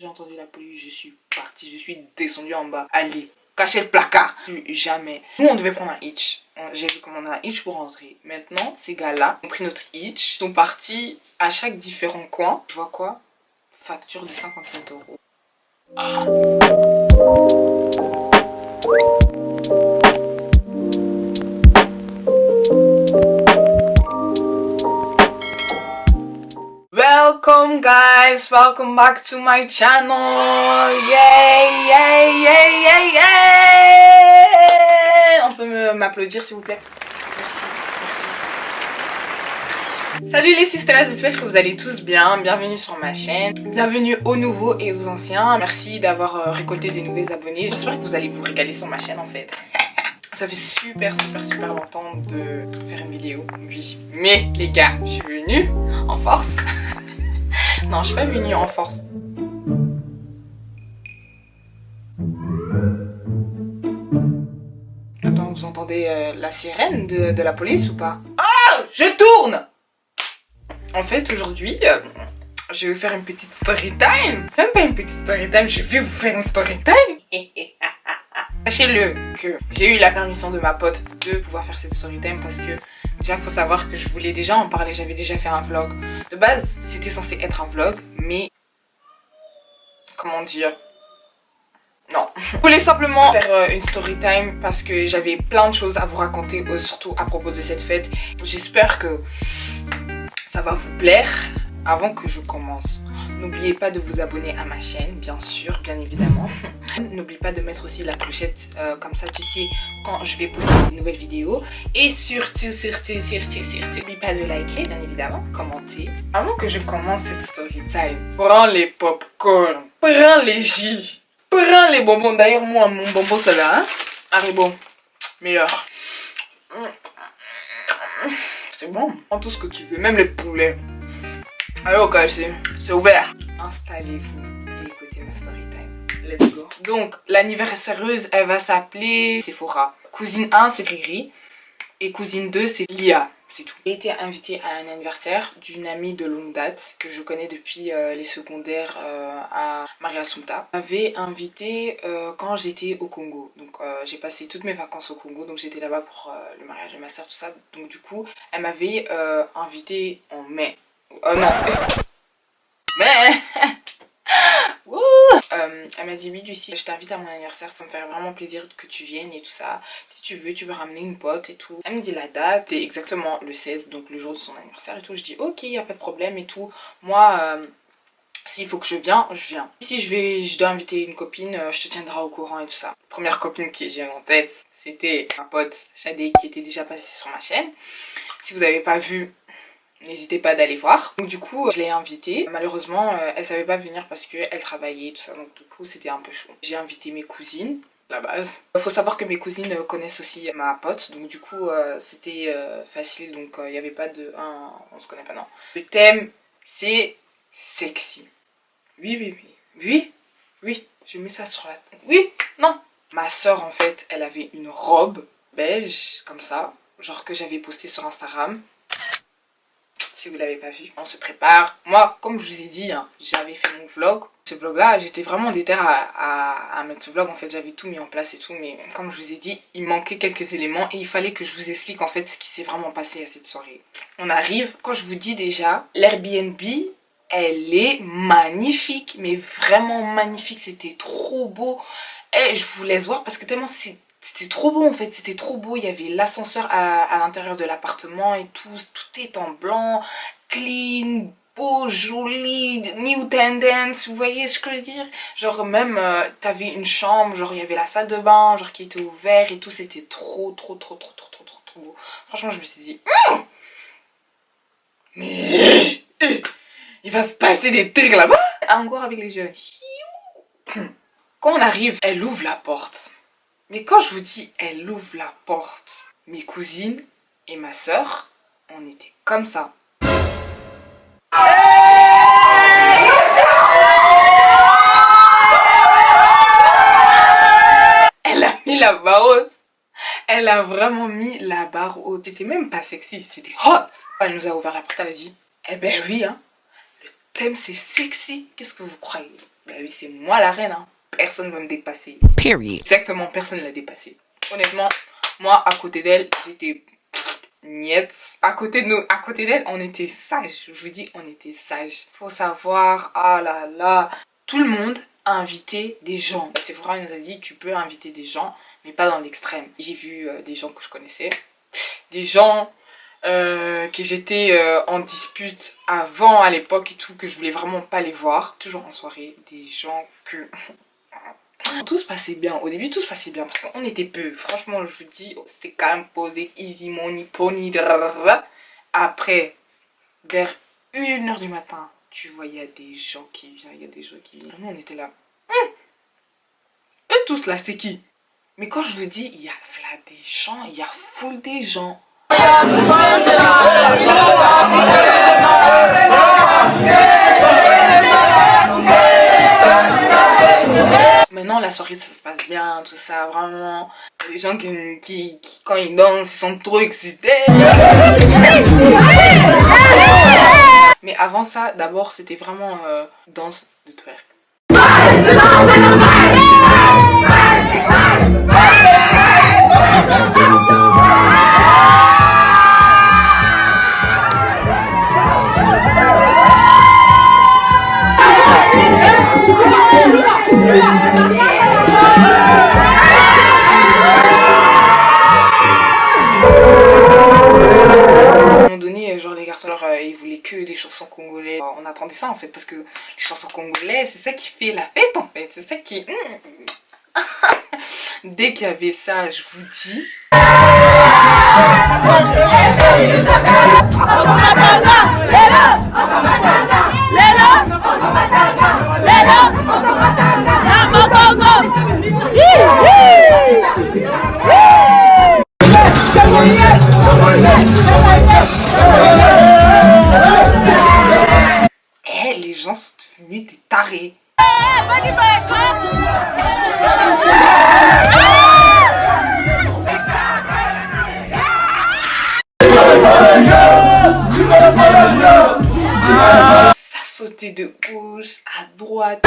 J'ai entendu la police, je suis partie, je suis descendue en bas. Allez, cachez le placard. Jamais. Nous, on devait prendre un hitch. J'ai vu comment on a un hitch pour rentrer. Maintenant, ces gars-là ont pris notre hitch, sont partis à chaque différent coin. Je vois quoi? Facture de 57 €. Ah. Welcome guys, welcome back to my channel. Yay, yay, yay, yay, yay. On peut m'applaudir s'il vous plaît? Merci, merci. Salut les sisters, j'espère que vous allez tous bien. Bienvenue sur ma chaîne. Bienvenue aux nouveaux et aux anciens. Merci d'avoir récolté des nouveaux abonnés. J'espère que vous allez vous régaler sur ma chaîne en fait. Ça fait super longtemps de faire une vidéo, oui. Mais les gars, je suis venue en force. Non, je suis pas venue en force. Attends, vous entendez la sirène de la police ou pas? Oh, je tourne. En fait, aujourd'hui, je vais vous faire une petite story time. Même pas une petite story time, je vais vous faire une story time. Sachez-le que j'ai eu la permission de ma pote de pouvoir faire cette story time parce que déjà faut savoir que je voulais déjà en parler, j'avais déjà fait un vlog. De base c'était censé être un vlog mais comment dire, non. Je voulais simplement faire une story time parce que j'avais plein de choses à vous raconter, surtout à propos de cette fête. J'espère que ça va vous plaire. Avant que je commence, n'oubliez pas de vous abonner à ma chaîne, bien sûr, bien évidemment. N'oublie pas de mettre aussi la clochette, comme ça tu sais quand je vais poster des nouvelles vidéos. Et surtout, n'oublie pas de liker, bien évidemment, commenter. Avant que je commence cette story time, prends les popcorn, prends les jus, prends les bonbons. D'ailleurs, moi, mon bonbon, c'est là, hein. Haribo, meilleur. C'est bon, prends tout ce que tu veux, même les poulets. Allez au KFC, c'est ouvert. Installez-vous et écoutez ma story time. Let's go. Donc, l'anniversaireuse, elle va s'appeler Sephora. Cousine 1, c'est Riri. Et cousine 2, c'est Lia. C'est tout. J'ai été invitée à un anniversaire d'une amie de longue date que je connais depuis les secondaires à Maria Assumpta. Elle m'avait invitée quand j'étais au Congo. Donc, j'ai passé toutes mes vacances au Congo. Donc, j'étais là-bas pour le mariage de ma soeur, tout ça. Donc, du coup, elle m'avait invitée en mai. Non. Mais elle m'a dit oui Lucie, je t'invite à mon anniversaire, ça me fait vraiment plaisir que tu viennes et tout ça. Si tu veux, tu peux ramener une pote et tout. Elle me dit la date, c'est exactement le 16, donc le jour de son anniversaire et tout. Je dis ok, y a pas de problème et tout. Moi, s'il faut que je viens, je viens. Si je dois inviter une copine, je te tiendrai au courant et tout ça. Première copine que j'ai en tête, c'était un pote Shadé qui était déjà passé sur ma chaîne. Si vous n'avez pas vu, n'hésitez pas d'aller voir. Donc du coup, je l'ai invitée. Malheureusement, elle savait pas venir parce qu'elle travaillait tout ça. Donc du coup, c'était un peu chaud. J'ai invité mes cousines, la base. Il faut savoir que mes cousines connaissent aussi ma pote. Donc du coup, c'était facile. Donc il n'y avait pas de... on se connaît pas, non. Le thème, c'est sexy. Oui. Oui, je mets ça sur la... Oui, non. Ma soeur, en fait, elle avait une robe beige, comme ça. Genre que j'avais posté sur Instagram. Si vous l'avez pas vu, on se prépare. Moi, comme je vous ai dit, hein, j'avais fait mon vlog. Ce vlog là, j'étais vraiment déter à mettre ce vlog. En fait, j'avais tout mis en place et tout. Mais comme je vous ai dit, il manquait quelques éléments. Et il fallait que je vous explique en fait ce qui s'est vraiment passé à cette soirée. On arrive. Quand je vous dis déjà, l'Airbnb, elle est magnifique. Mais vraiment magnifique. C'était trop beau. Et je vous laisse voir parce que tellement c'était trop beau en fait, c'était trop beau. Il y avait l'ascenseur à l'intérieur de l'appartement et tout est en blanc, clean, beau, joli, new tendance, vous voyez ce que je veux dire? Genre même, t'avais une chambre, genre il y avait la salle de bain, genre qui était ouverte et tout, c'était trop beau. Franchement, je me suis dit, mais il va se passer des trucs là-bas. Encore avec les jeunes. Quand on arrive, elle ouvre la porte. Mais quand je vous dis, elle ouvre la porte, mes cousines et ma soeur, on était comme ça. Elle a mis la barre haute. Elle a vraiment mis la barre haute. C'était même pas sexy, c'était hot. Elle nous a ouvert la porte, elle a dit, eh ben oui, hein, le thème c'est sexy. Qu'est-ce que vous croyez? Bah oui, c'est moi la reine, hein. Personne ne va me dépasser. Period. Exactement, personne ne l'a dépassé. Honnêtement, moi, à côté d'elle, j'étais niette. À côté d'elle, on était sages. Je vous dis, on était sages. Faut savoir, ah là là, tout le monde a invité des gens. Sephora nous a dit, tu peux inviter des gens, mais pas dans l'extrême. J'ai vu des gens que je connaissais, des gens que j'étais en dispute avant, à l'époque et tout, que je voulais vraiment pas les voir. Toujours en soirée, des gens que... Tout se passait bien, au début tout se passait bien parce qu'on était peu, franchement je vous dis, c'était quand même posé, easy money, pony, drrrr. Après, vers 1 h du matin, tu vois, il y a des gens qui viennent, il y a des gens qui viennent. Vraiment, on était là. Eux tous là, c'est qui? Mais quand je vous dis, il y a là des gens, il y a full des gens. Maintenant la soirée ça se passe bien, tout ça, vraiment. Les gens qui quand ils dansent, ils sont trop excités. Mais avant ça, d'abord c'était vraiment danse de twerk. Genre les garçons ils voulaient que les chansons congolaises. On attendait ça en fait parce que les chansons congolaises c'est ça qui fait la fête en fait, c'est ça qui... Dès qu'il y avait ça, je vous dis... Eh, les gens sont devenus des tarés. Ça sautait de gauche à droite.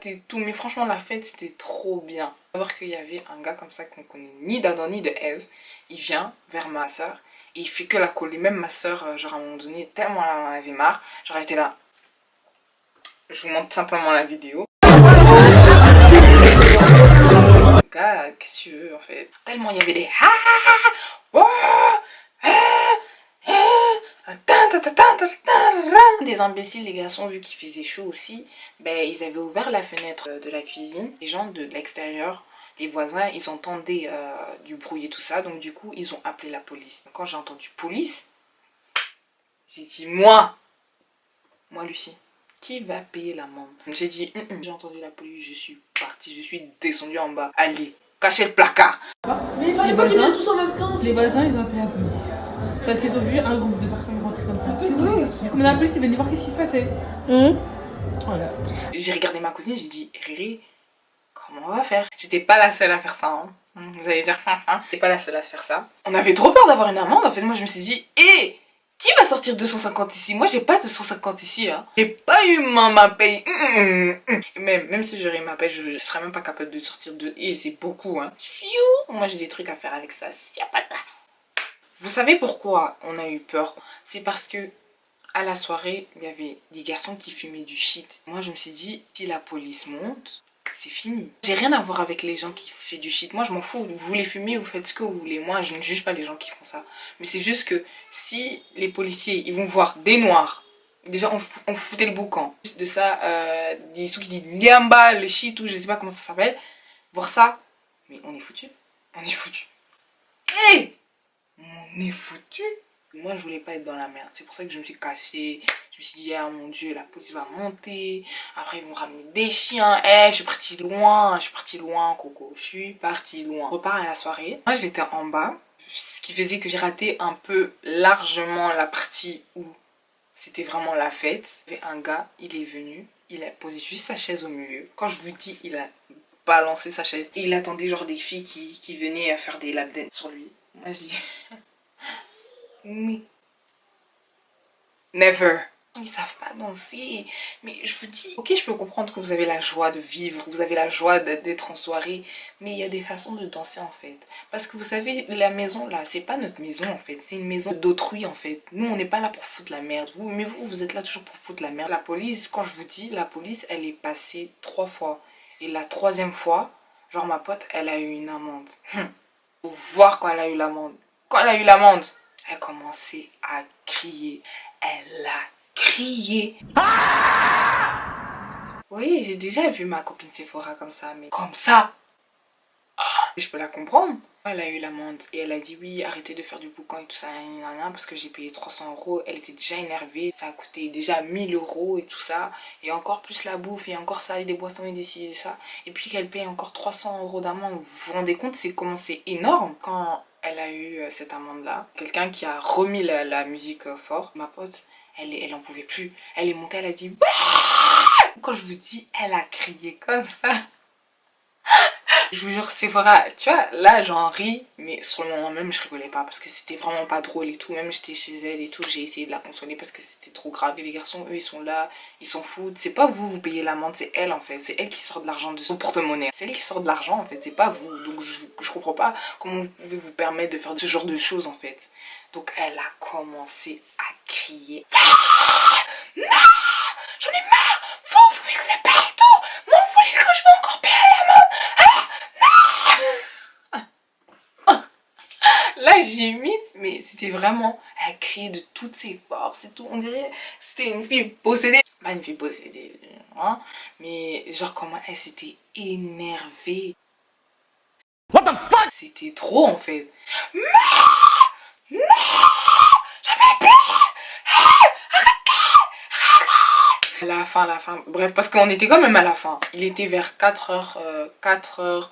C'était tout, mais franchement la fête c'était trop bien. Savoir qu'il y avait un gars comme ça qu'on connaît ni d'Adam ni de Eve, il vient vers ma soeur et il fait que la coller. Même ma soeur, genre à un moment donné, tellement elle en avait marre, genre elle était là. Je vous montre simplement la vidéo. Gars, qu'est-ce que tu veux en fait? Tellement il y avait des des imbéciles, les garçons, vu qu'il faisait chaud aussi, ben ils avaient ouvert la fenêtre de la cuisine. Les gens de l'extérieur, les voisins, ils entendaient du bruit et tout ça, donc du coup ils ont appelé la police. Quand j'ai entendu police, j'ai dit moi Lucie, qui va payer l'amende? J'ai dit j'ai entendu la police, je suis partie, je suis descendue en bas. Allez, cachez le placard. Mais il fallait pas qu'ils viennent tous en même temps. Les voisins ils ont appelé la police parce qu'ils ont vu un groupe de personnes rentrer comme ça. Du coup la police est venue voir qu'est-ce qui se passait. Voilà. J'ai regardé ma cousine, j'ai dit Riri, comment on va faire? J'étais pas la seule à faire ça, hein. Vous allez dire j'étais pas la seule à faire ça. On avait trop peur d'avoir une amende. En fait moi je me suis dit hé, qui va sortir 250 ici? Moi j'ai pas 250 ici, hein. J'ai pas eu ma paye. Même si j'aurais eu ma paye, je serais même pas capable de sortir de... Et c'est beaucoup, hein. Moi j'ai des trucs à faire avec ça, s'il y a pas de... Vous savez pourquoi on a eu peur? C'est parce que à la soirée, il y avait des garçons qui fumaient du shit. Moi je me suis dit, si la police monte, c'est fini. J'ai rien à voir avec les gens qui font du shit. Moi je m'en fous, vous voulez fumer, vous faites ce que vous voulez. Moi je ne juge pas les gens qui font ça. Mais c'est juste que si les policiers ils vont voir des noirs, déjà on foutait le boucan. Juste de ça, des sous qui disent liamba, le shit ou je sais pas comment ça s'appelle. Voir ça, mais on est foutu. On est foutu. Hey, on est foutu. Moi je voulais pas être dans la merde, c'est pour ça que je me suis cachée. Je me suis dit ah mon dieu, la police va monter, après ils vont ramener des chiens. Je suis partie loin Coco, je suis partie loin. On repart à la soirée, moi j'étais en bas, ce qui faisait que j'ai raté un peu largement la partie où c'était vraiment la fête. Il y avait un gars, il est venu, il a posé juste sa chaise au milieu. Quand je vous dis il a balancer sa chaise. Et il attendait genre des filles qui venaient faire des lap dance sur lui. Moi je dis... mais... Never. Ils savent pas danser. Mais je vous dis, ok, je peux comprendre que vous avez la joie de vivre, vous avez la joie d'être en soirée, mais il y a des façons de danser en fait. Parce que vous savez, la maison là, c'est pas notre maison en fait, c'est une maison d'autrui en fait. Nous, on n'est pas là pour foutre la merde. Mais vous êtes là toujours pour foutre la merde. La police, quand je vous dis, la police, elle est passée 3 fois. Et la 3e fois, genre ma pote, elle a eu une amende. Faut voir quand elle a eu l'amende. Quand elle a eu l'amende, elle a commencé à crier. Elle a crié. Oui, j'ai déjà vu ma copine Sephora comme ça, mais comme ça. Je peux la comprendre. Elle a eu l'amende et elle a dit oui, arrêtez de faire du boucan et tout ça, parce que j'ai payé 300 €. Elle était déjà énervée, ça a coûté déjà 1000 € et tout ça. Et encore plus la bouffe et encore ça et des boissons et des ci et ça. Et puis qu'elle paye encore 300 € d'amende. Vous vous rendez compte, c'est comment c'est énorme. Quand elle a eu cette amende là, quelqu'un qui a remis la musique fort, ma pote, elle en pouvait plus. Elle est montée, elle a dit ouais. Quand je vous dis, elle a crié comme ça. Je vous jure, Sephora, tu vois, là j'en ris, mais sur le moment même je rigolais pas parce que c'était vraiment pas drôle et tout. Même j'étais chez elle et tout, j'ai essayé de la consoler parce que c'était trop grave. Et les garçons, eux, ils sont là, ils s'en foutent. C'est pas vous, vous payez l'amende, c'est elle en fait. C'est elle qui sort de l'argent de son porte-monnaie. C'est elle qui sort de l'argent en fait, c'est pas vous. Donc je comprends pas comment vous pouvez vous permettre de faire ce genre de choses en fait. Donc elle a commencé à crier. Ah non, j'en ai marre, vous m'écoutez pas et tout. Moi, vous voulez que je vais encore payer l'amende? Là j'imite, mais c'était vraiment, elle criait de toutes ses forces et tout, on dirait c'était une fille possédée, pas une fille possédée, hein, mais genre comment elle s'était énervée. What the fuck? C'était trop en fait. Non, non, jamais plus. À la fin, bref, parce qu'on était quand même à la fin. Il était vers 4 heures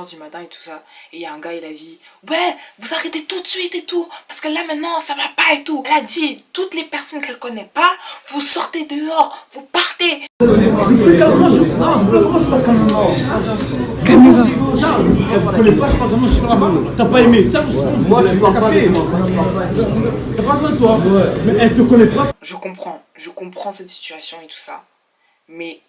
du matin et tout ça. Et il y a un gars, il a dit ouais, vous arrêtez tout de suite et tout, parce que là maintenant ça va pas et tout. Elle a dit toutes les personnes qu'elle connaît pas, vous sortez dehors, vous partez. Depuis calmement, je parle calmement. Caméra. Vous connaissez pas, je parle calmement, je parle là-bas. T'as pas aimé ça, moi je parle pas. T'as pas besoin de toi, mais elle te connaît pas. Je comprends cette situation et tout ça. Mais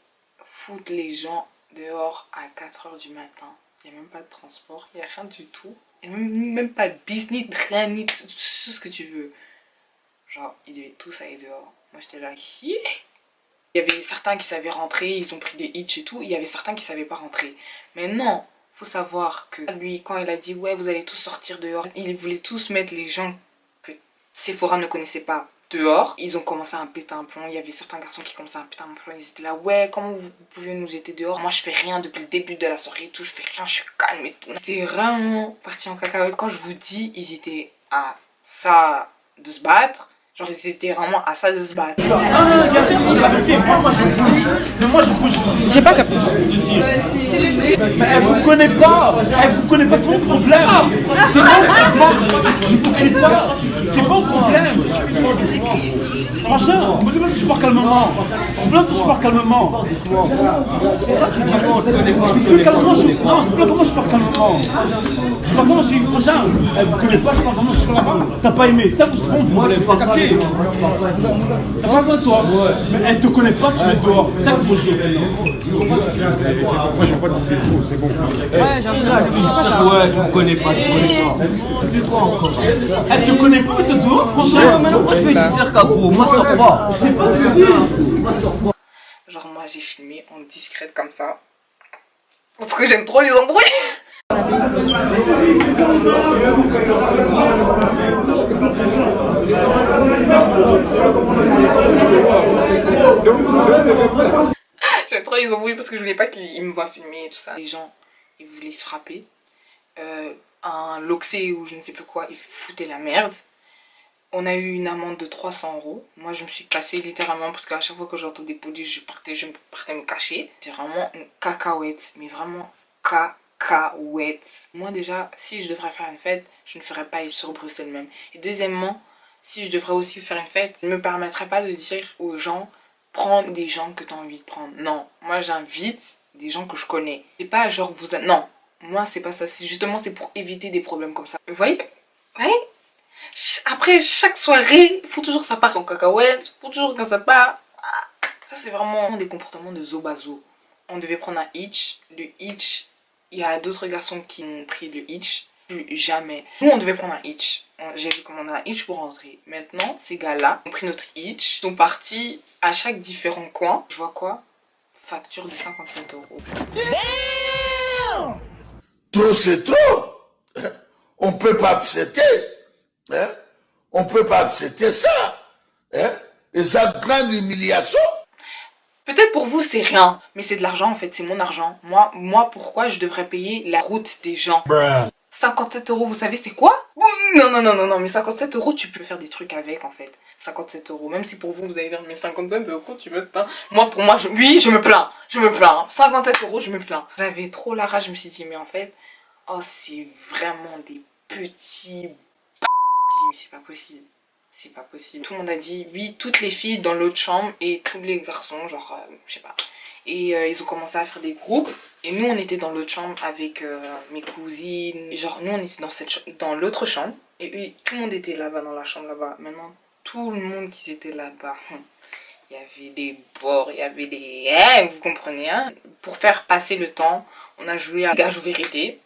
foutre les gens dehors à 4 heures du matin. Il n'y a même pas de transport, il n'y a rien du tout. Il n'y a même pas de bis, ni de rien, ni tout ce que tu veux. Genre, ils devaient tous aller dehors. Moi, j'étais là, yeah. Il y avait certains qui savaient rentrer, ils ont pris des hitch et tout. Il y avait certains qui ne savaient pas rentrer. Mais non, faut savoir que lui, quand il a dit, ouais, vous allez tous sortir dehors, il voulait tous mettre les gens que Sephora ne connaissait pas dehors. Ils ont commencé à péter un plomb. Il y avait certains garçons qui commençaient à péter un plomb. Ils étaient là, ouais, comment vous pouvez nous jeter dehors? Moi je fais rien depuis le début de la soirée et tout, je fais rien, je suis calme et tout. C'était vraiment parti en cacahuète. Quand je vous dis, ils étaient à ça de se battre. Genre ils étaient vraiment à ça de se battre. La vérité, moi je bouge. Mais moi je bouge. J'ai pas capté. Mais elle vous connaît pas. Elle vous connaît pas, c'est mon problème. C'est mon problème. Je vous crie pas. C'est mon problème. Franchement, vous dites que je parle calmement. Je parle calmement. Plus calmement, je parle calmement. Je parle comment je dis, prochain. Elle vous connaît pas, je parle comment je parle là-bas. T'as pas aimé, ça c'est mon problème. T'as capté? T'as pas besoin de toi. Mais elle te connaît pas, tu mets dehors. C'est ça que je veux. Moi je veux pas te dire trop, c'est bon. Ouais, j'avoue là. Ouais, je vous connais pas, Elle te connaît pas, mais t'es dehors, franchement. Maintenant, pourquoi tu fais du cirque, gros? Moi, sors pas. C'est pas possible. Genre moi j'ai filmé en discrète comme ça. Parce que j'aime trop les embrouilles. J'aime trop les embrouilles parce que je voulais pas qu'ils me voient filmer et tout ça. Les gens, ils voulaient se frapper. Un loxé ou je ne sais plus quoi, ils foutaient la merde. On a eu une amende de 300 €. Moi, je me suis cassée littéralement parce qu'à chaque fois que j'entendais des polices, je partais me cacher. C'était vraiment une cacahuète, mais vraiment cacahuète. Moi, déjà, si je devrais faire une fête, je ne ferais pas sur Bruxelles même. Et deuxièmement, si je devrais aussi faire une fête, je ne me permettrais pas de dire aux gens, prends des gens que tu as envie de prendre. Non, moi, j'invite des gens que je connais. C'est pas genre non, moi c'est pas ça, justement c'est pour éviter des problèmes comme ça. Vous voyez? Ouais. Après chaque soirée, faut toujours que ça parte en cacahuète, faut toujours que ça part. Ça c'est vraiment des comportements de zobazo. On devait prendre un hitch, le hitch, il y a d'autres garçons qui ont pris le hitch. Jamais. Nous on devait prendre un hitch. J'ai vu commandé un hitch pour rentrer. Maintenant, ces gars-là ont pris notre hitch, sont partis à chaque différent coin. Je vois quoi? Facture de 57 euros. Damn! Trop c'est trop! On peut pas accepter. Hein? On peut pas accepter ça. Hein? Et ça grande humiliation. Peut-être pour vous c'est rien, mais c'est de l'argent en fait, c'est mon argent. Moi pourquoi je devrais payer la route des gens? 57 euros, vous savez c'est quoi? Non, mais 57 euros tu peux faire des trucs avec en fait. 57 euros, même si pour vous vous allez dire mais 57 euros tu me plains. Moi pour moi, oui je me plains, 57 euros je me plains. J'avais trop la rage, je me suis dit mais en fait, oh c'est vraiment des petits mais c'est pas possible. C'est pas possible. Tout le monde a dit oui, toutes les filles dans l'autre chambre et tous les garçons, genre, je sais pas. Et ils ont commencé à faire des groupes. Et nous, on était dans l'autre chambre avec mes cousines. Genre, nous, on était dans l'autre chambre. Et eux, tout le monde était là-bas, dans la chambre là-bas. Maintenant, tout le monde qui était là-bas, il y avait des bords, il y avait des... vous comprenez, hein? Pour faire passer le temps, on a joué à gage ou vérité.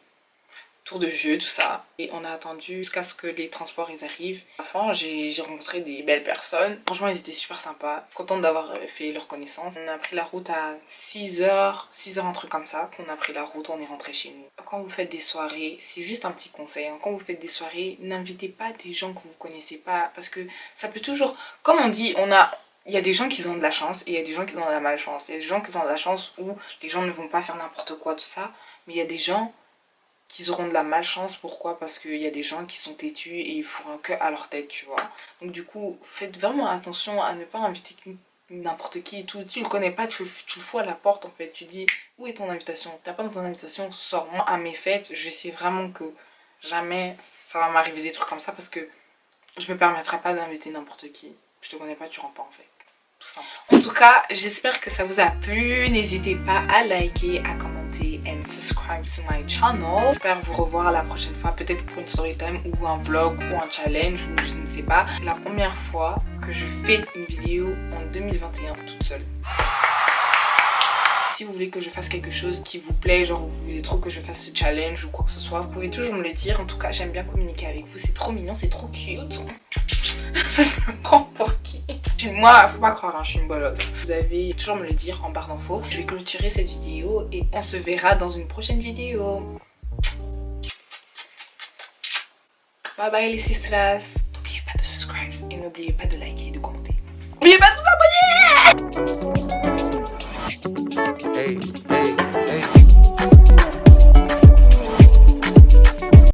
Tour de jeu, tout ça. Et on a attendu jusqu'à ce que les transports ils arrivent. Enfin, j'ai rencontré des belles personnes. Franchement, ils étaient super sympas. Contente d'avoir fait leur connaissance. On a pris la route à 6h, un truc comme ça. Qu'on a pris la route, on est rentré chez nous. Quand vous faites des soirées, c'est juste un petit conseil. Hein. Quand vous faites des soirées, n'invitez pas des gens que vous connaissez pas. Parce que ça peut toujours... Comme on dit, il y a des gens qui ont de la chance et il y a des gens qui ont de la malchance. Il y a des gens qui ont de la chance où les gens ne vont pas faire n'importe quoi, tout ça. Mais il y a des gens... qui auront de la malchance. Pourquoi? Parce qu'il y a des gens qui sont têtus et ils feront que à leur tête, tu vois. Donc du coup, faites vraiment attention à ne pas inviter n'importe qui et tout. Tu le connais pas, tu le fous à la porte en fait. Tu dis, où est ton invitation? T'as pas ton invitation, sors-moi à mes fêtes. Je sais vraiment que jamais ça va m'arriver des trucs comme ça parce que je me permettrai pas d'inviter n'importe qui. Je te connais pas, tu rentres pas en fait. Tout simple. En tout cas, j'espère que ça vous a plu. N'hésitez pas à liker, à commenter and subscribe to my channel. J'espère vous revoir la prochaine fois, peut-être pour une story time ou un vlog ou un challenge ou je ne sais pas. C'est la première fois que je fais une vidéo en 2021 toute seule. Si vous voulez que je fasse quelque chose qui vous plaît, genre vous voulez trop que je fasse ce challenge ou quoi que ce soit, vous pouvez toujours me le dire. En tout cas, j'aime bien communiquer avec vous, c'est trop mignon, c'est trop cute. Je me prends pour qui? Moi, faut pas croire, hein, je suis une bolosse. Vous avez toujours me le dire en barre d'infos. Je vais clôturer cette vidéo et on se verra dans une prochaine vidéo. Bye bye les sisters. N'oubliez pas de subscribe et n'oubliez pas de liker et de commenter.